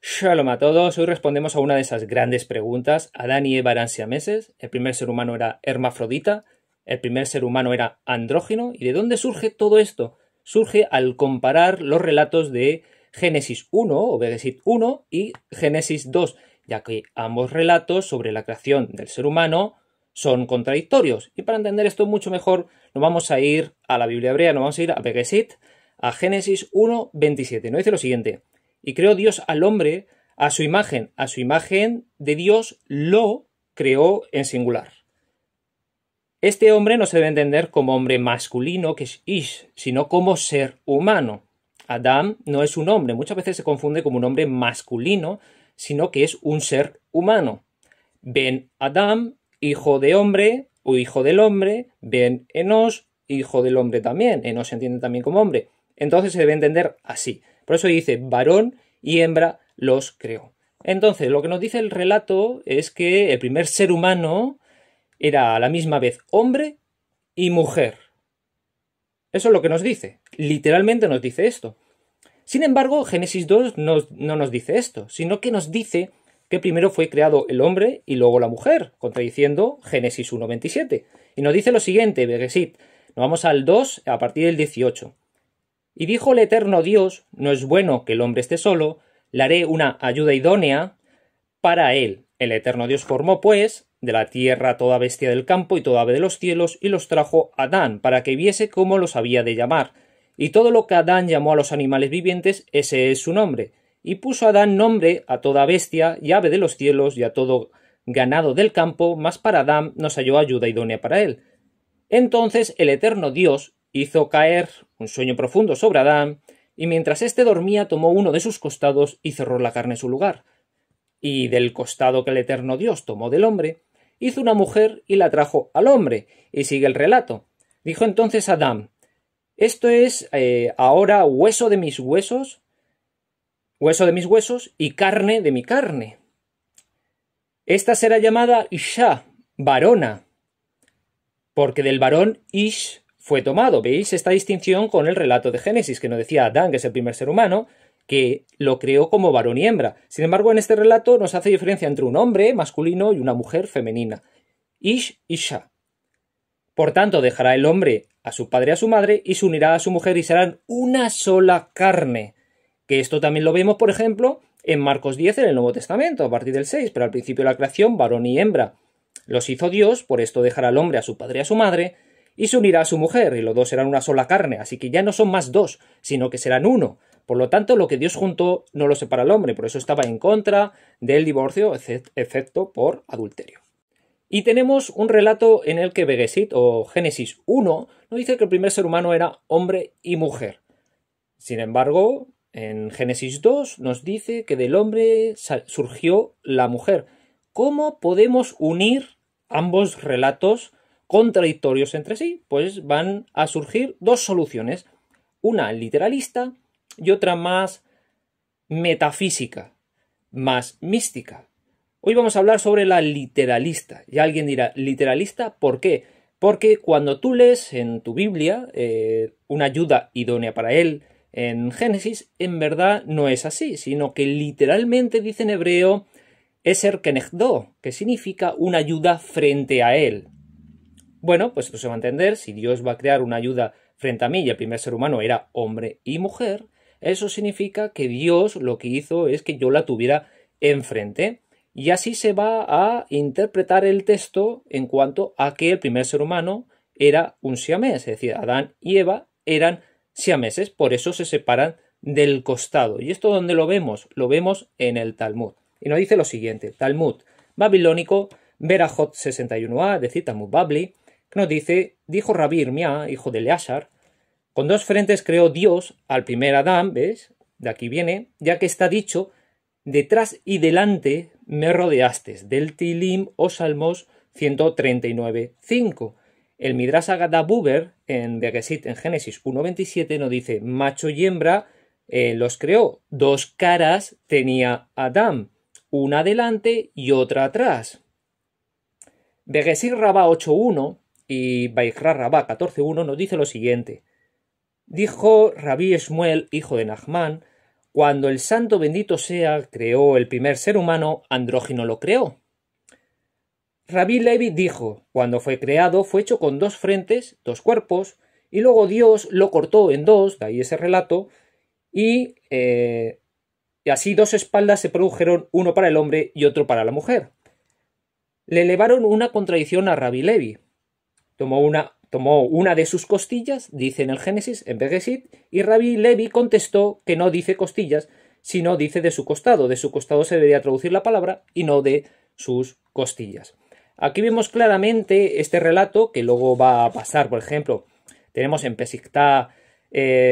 Shalom a todos, hoy respondemos a una de esas grandes preguntas. ¿Adán y Eva eran siameses? ¿El primer ser humano era hermafrodita? ¿El primer ser humano era andrógino? ¿Y de dónde surge todo esto? Surge al comparar los relatos de Génesis 1 o Bereshit 1 y Génesis 2, ya que ambos relatos sobre la creación del ser humano son contradictorios. Y para entender esto mucho mejor, nos vamos a ir a la Biblia hebrea, nos vamos a ir a Bereshit, a Génesis 1, 27. Nos dice lo siguiente: y creó Dios al hombre a su imagen de Dios lo creó en singular. Este hombre no se debe entender como hombre masculino, que es Ish, sino como ser humano. Adán no es un hombre, muchas veces se confunde como un hombre masculino, sino que es un ser humano. Ben Adam, hijo de hombre o hijo del hombre, Ben Enos, hijo del hombre también. Enos se entiende también como hombre. Entonces se debe entender así. Por eso dice varón y hembra los creó. Entonces, lo que nos dice el relato es que el primer ser humano era a la misma vez hombre y mujer. Eso es lo que nos dice. Literalmente nos dice esto. Sin embargo, Génesis 2 no nos dice esto, sino que nos dice que primero fue creado el hombre y luego la mujer, contradiciendo Génesis 1:27. Y nos dice lo siguiente, Bereshit. Nos vamos al 2 a partir del 18. Y dijo el eterno Dios, no es bueno que el hombre esté solo, le haré una ayuda idónea para él. El eterno Dios formó, pues, de la tierra toda bestia del campo y toda ave de los cielos, y los trajo a Adán, para que viese cómo los había de llamar. Y todo lo que Adán llamó a los animales vivientes, ese es su nombre. Y puso Adán nombre a toda bestia y ave de los cielos y a todo ganado del campo, mas para Adán nos halló ayuda idónea para él. Entonces el eterno Dios hizo caer un sueño profundo sobre Adán, y mientras éste dormía tomó uno de sus costados y cerró la carne en su lugar. Y del costado que el eterno Dios tomó del hombre, hizo una mujer y la trajo al hombre. Y sigue el relato. Dijo entonces Adán: esto es ahora hueso de mis huesos y carne de mi carne. Esta será llamada Isha, varona, porque del varón Ish fue tomado. ¿Veis esta distinción con el relato de Génesis, que nos decía Adán, que es el primer ser humano, que lo creó como varón y hembra? Sin embargo, en este relato nos hace diferencia entre un hombre masculino y una mujer femenina. Ish, Isha. Por tanto, dejará el hombre a su padre y a su madre y se unirá a su mujer y serán una sola carne. Que esto también lo vemos, por ejemplo, en Marcos 10 en el Nuevo Testamento, a partir del 6, pero al principio de la creación, varón y hembra. Los hizo Dios, por esto dejará al hombre a su padre y a su madre y se unirá a su mujer, y los dos serán una sola carne, así que ya no son más dos, sino que serán uno. Por lo tanto, lo que Dios juntó no lo separa el hombre, por eso estaba en contra del divorcio, excepto por adulterio. Y tenemos un relato en el que Bereshit o Génesis 1 nos dice que el primer ser humano era hombre y mujer. Sin embargo, en Génesis 2 nos dice que del hombre surgió la mujer. ¿Cómo podemos unir ambos relatos contradictorios entre sí? Pues van a surgir dos soluciones, una literalista y otra más metafísica, más mística. Hoy vamos a hablar sobre la literalista. Y alguien dirá, ¿literalista? ¿Por qué? Porque cuando tú lees en tu Biblia una ayuda idónea para él en Génesis, en verdad no es así, sino que literalmente dice en hebreo Eser kenegdo, que significa una ayuda frente a él. Bueno, pues esto se va a entender. Si Dios va a crear una ayuda frente a mí y el primer ser humano era hombre y mujer, eso significa que Dios lo que hizo es que yo la tuviera enfrente. Y así se va a interpretar el texto en cuanto a que el primer ser humano era un siamés, es decir, Adán y Eva eran siameses, por eso se separan del costado. ¿Y esto dónde lo vemos? Lo vemos en el Talmud. Y nos dice lo siguiente, Talmud babilónico, Berajot 61a, es decir, Talmud Babli, que nos dice, dijo Rabí Irmía, hijo de Eleazar, con dos frentes creó Dios al primer Adán, ¿ves? De aquí viene, ya que está dicho, detrás y delante me rodeaste, del Tilim o Salmos 139.5. El Midrash Agada Buber, en Bereshit, en Génesis 1.27, nos dice, macho y hembra los creó, dos caras tenía Adán, una delante y otra atrás. Bereshit Rabá 8.1 y Vaikra Rabá 14.1 nos dice lo siguiente. Dijo Rabí Shmuel, hijo de Nachmán, Cuando el santo bendito sea creó el primer ser humano, andrógino lo creó. Rabbi Levi dijo, cuando fue creado fue hecho con dos frentes, dos cuerpos, y luego Dios lo cortó en dos, de ahí ese relato, y así dos espaldas se produjeron, uno para el hombre y otro para la mujer. Le elevaron una contradicción a Rabbi Levi. Tomó una de sus costillas, dice en el Génesis, en Bereshit, y Rabbi Levi contestó que no dice costillas, sino dice de su costado. De su costado se debería traducir la palabra y no de sus costillas. Aquí vemos claramente este relato que luego va a pasar, por ejemplo, tenemos en Pesiktá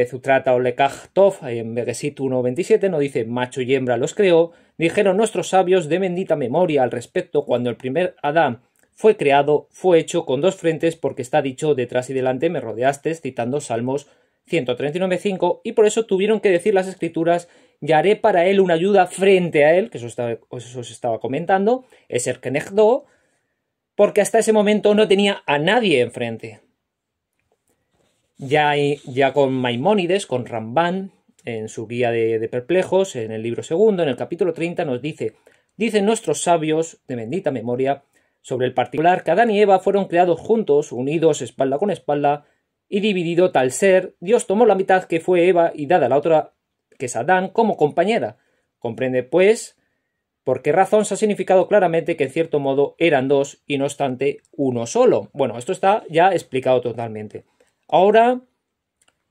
Zutrata o Lekach Tov, en Bereshit 1.27, no dice macho y hembra los creó, dijeron nuestros sabios de bendita memoria al respecto cuando el primer Adán fue creado, fue hecho con dos frentes porque está dicho detrás y delante me rodeaste, citando Salmos 139.5, y por eso tuvieron que decir las escrituras y haré para él una ayuda frente a él, que eso os estaba comentando, es el Kenegdo, porque hasta ese momento no tenía a nadie enfrente. Ya con Maimónides, con Ramban, en su guía de perplejos, en el libro segundo, en el capítulo 30, nos dicen nuestros sabios de bendita memoria, sobre el particular que Adán y Eva fueron creados juntos, unidos espalda con espalda, y dividido tal ser, Dios tomó la mitad que fue Eva y dada la otra, que es Adán, como compañera. Comprende, pues, por qué razón se ha significado claramente que en cierto modo eran dos y no obstante uno solo. Bueno, esto está ya explicado totalmente. Ahora,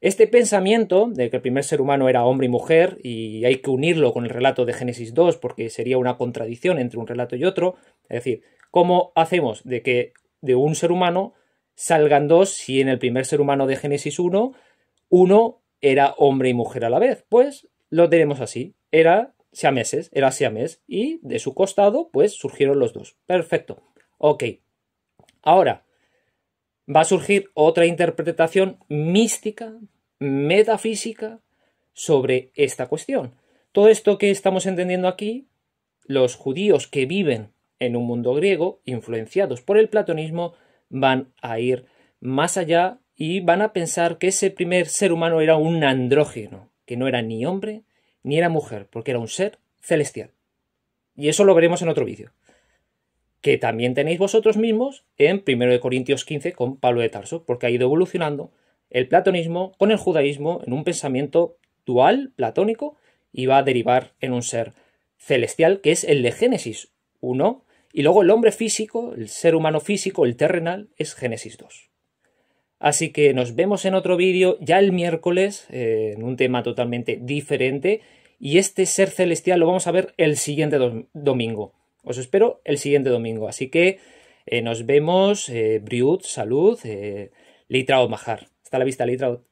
este pensamiento de que el primer ser humano era hombre y mujer, y hay que unirlo con el relato de Génesis 2 porque sería una contradicción entre un relato y otro, es decir, ¿cómo hacemos de que de un ser humano salgan dos si en el primer ser humano de Génesis 1 uno era hombre y mujer a la vez? Pues lo tenemos así, era siamés, y de su costado pues surgieron los dos. Perfecto. Ok. Ahora, va a surgir otra interpretación mística, metafísica, sobre esta cuestión. Todo esto que estamos entendiendo aquí, los judíos que viven en un mundo griego, influenciados por el platonismo, van a ir más allá y van a pensar que ese primer ser humano era un andrógeno, que no era ni hombre ni era mujer, porque era un ser celestial. Y eso lo veremos en otro vídeo, que también tenéis vosotros mismos en 1 Corintios 15 con Pablo de Tarso, porque ha ido evolucionando el platonismo con el judaísmo en un pensamiento dual, platónico, y va a derivar en un ser celestial, que es el de Génesis 1, y luego el hombre físico, el ser humano físico, el terrenal, es Génesis 2. Así que nos vemos en otro vídeo ya el miércoles, en un tema totalmente diferente, y este ser celestial lo vamos a ver el siguiente domingo. Os espero el siguiente domingo, así que nos vemos, Briut, salud, Litraot Mahar. Hasta la vista, Litraot.